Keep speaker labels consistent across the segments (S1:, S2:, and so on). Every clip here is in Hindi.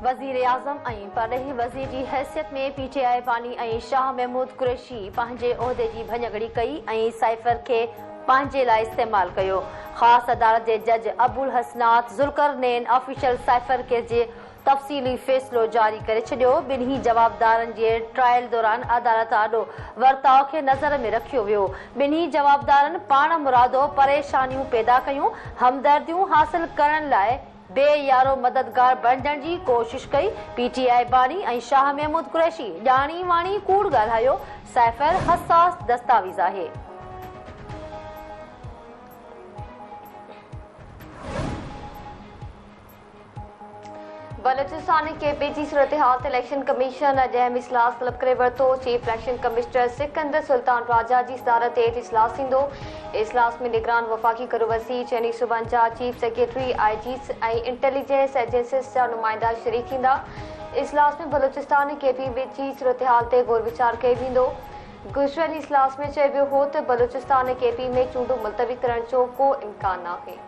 S1: वज़ीर आज़म ऐं परॾेही वज़ीर जी हैसियत में पीटीआई बानी ऐं शाह महमूद कुरैशी पंहिंजे उहिदे जी भञगड़ी कई ऐं साइफ़र खे पंहिंजे लाइ इस्तेमाल कयो। ख़ासि अदालत जे जज अबुल हसनात ज़ुल्करनैन ऑफिशियल साइफ़र केस जे तफ़सीली फ़ैसिलो जारी करे छॾियो। ॿिन्ही जवाबदारनि जे ट्रायल दौरान अदालत आॾो वर्ताउ खे नज़र में रखियो वियो। ॿिन्ही जवाबदारनि पाण मुरादो परेशानियूं पैदा कयूं, हमदर्दियूं हासिल करण लाइ बेयारो मददगार बणजण जी कोशिश कई। पीटीआई बानी ऐं शाह महमूद कुरैशी ॼाणी वाणी कूड़ ॻाल्हायो। साइफ़र हसास दस्तावेज़ आहे। बलूचिस्तान केपी जी सूरत हाल ते इलेक्शन कमीशन अॼु अहम इजलास तलब करे वरितो। Chief election commissioner Sikandar Sultan Raja जी सदारत हेठि इजलास थींदो। इजलास में निगरान वफ़ाक़ी करो वज़ीर चइनी सूबनि जा चीफ सेक्रेटरी आईजीस ऐं इंटेलिजेंस एजेंसीज़ जा नुमाइंदा शरीक थींदा। इजलास में बलूचिस्तान केपी जी सूरत हाल ते ग़ौर वीचार कयो वेंदो। गुज़िरियल इजलास में चयो वियो हो त बलूचिस्तान केपी में चूंडूं मुलतवी करण जो को इम्कान नाहे।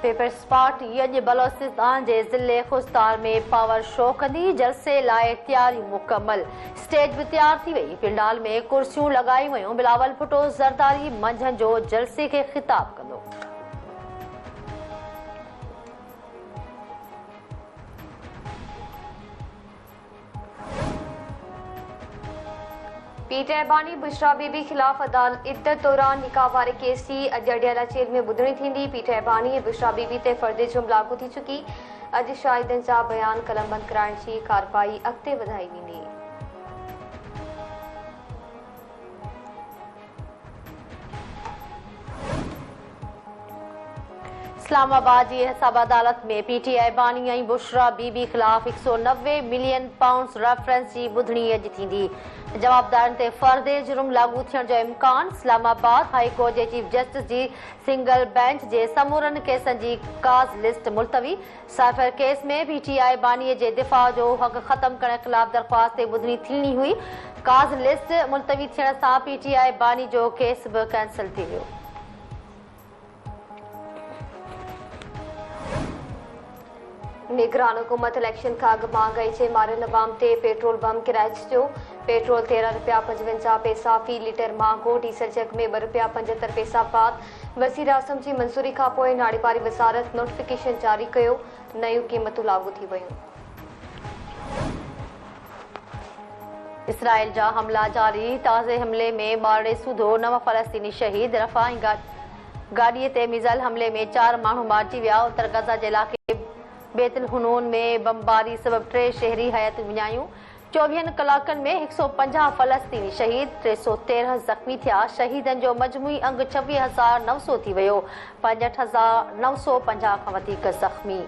S1: पीपल्स पार्टी अॼु बलूचिस्तान जे ज़िले खुस्तार में पावर शो कंदी। जलसे लाइ तयारियूं मुकमल, स्टेज बि तयार थी वई। पिंडाल में कुर्सियूं लॻाई वयूं। बिलावल भुट्टो ज़रदारी मंझंदि जो जलसे खे ख़िताब कंदो। पीटीआई बानी बुशरा बीबी खिलाफ अदालत इद्दत दौरान निकाह वारे केस जी अॼु अडियाला जेल में ॿुधणी थींदी। पीटीआई बानी ऐं बुशरा बीबी ते फ़र्दे जुर्म लागू थी चुकी। अॼु शाहिदनि जा बयान कलमबंद कराइण जी कार्रवाई अॻिते वधाई वेंदी। इस्लामाबाद जी एहसाब अदालत में पीटीआई बानी ऐं बुशरा बीबी खिलाफ 190 मिलियन पाउंड्स रेफरेंस जी ॿुधणी अॼु थींदी। जवाबदारनि ते फ़र्दे जुर्म लागू थियण जो इम्कान। इस्लामाबाद हाई कोर्ट जे chief justice G single bench जे समूरनि केसनि जी काज़ लिस्ट मुलतवी। साइफ़र केस में पीटीआई बानीअ जे दिफ़ा जो हक़ ख़त्म करण ख़िलाफ़ दरख़्वास्त ते ॿुधणी थियणी हुई। काज़ लिस्ट मुलतवी थियण सां पीटीआई बानी जो केस बि कैंसिल थी वियो। निगरान हुकूमत इलेक्शन खां अॻु महांगाई जे मारियल अवाम ते पेट्रोल बम किराए छॾियो। पेट्रोल 13 रुपया 55 पैसा फ़ी लीटर महांगो। डीज़ल जग में 2 रुपया 75 पैसा बाद। वज़ीर आज़म जी मंज़ूरी खां पोइ नाड़ीवारी वज़ारत नोटिफिकेशन जारी कयो। नयूं क़ीमतूं लागू थी वयूं। इसराइल जा हमला जारी। ताज़े हमले में मारे सूधो 9 फ़लस्तीनी शहीद। रफ़ाही गाॾीअ ते मिज़ाइल हमले में 4 माण्हू मारिजी विया। उत्तर गज़ा जे इलाइक़े बेतुल हुनून में बमबारी सबब 3 शहरी हयातियूं विञायूं। 24 कलाकनि में 150 फ़लस्तीनी शहीद, 313 ज़ख़्मी थिया। शहीदनि जो मजमूई अंग 26,900 थी वियो। 65,950 खां वधीक ज़ख़्मी।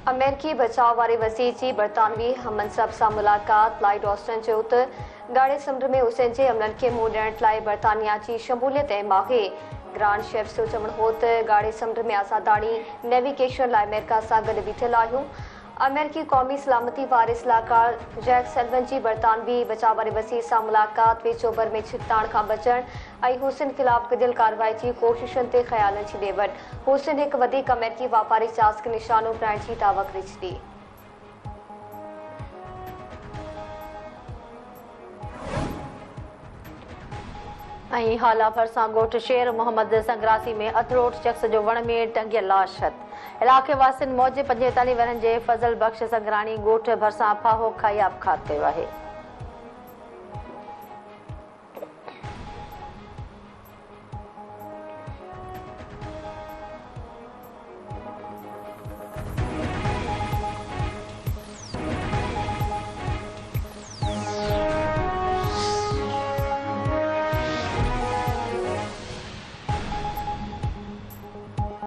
S1: अमेरिकी बचाव वारे वज़ीर जी बरतानवी हममनसब सां मुलाक़ात। लॉयड ऑस्टिन चयो त ॻाढ़े समुंड में हुसैन जे हमलनि खे मुंहुं ॾियण लाइ बरतानिया जी शमूलियत अहम आहे। ग्रांड शेफ्स जो चवणु हो त ॻाढ़े समुंड में असां नेविगेशन लाइ अमेरिका सां गॾु बीठल आहियूं। अमेरिकी क़ौमी सलामती वारे सलाहकार जैक सल्वन जी बरतानवी बचाव वारे वज़ीर सां मुलाक़ात विचोबर में छिकताण खां बचण ऐं हुसैन ख़िलाफ़ गॾियल कार्रवाई जी कोशिशुनि ते ख़्यालनि जी ॾे वठि। हुसैन हिकु वधीक अमेरिकी वापारी जहाज़ खे निशानो बणाइण जी दावा करे छॾी। ऐं हाला भरिसां ॻोठ शेर मोहम्मद संग्रासी में अधरोट शख़्स जो वण में टंगियल लाश इलाइक़े वासियुनि मौजे 45 वरनि जे फज़ल बख़्श संग्रानी ॻोठ भरिसां फाहो खाई आपघात कयो आहे।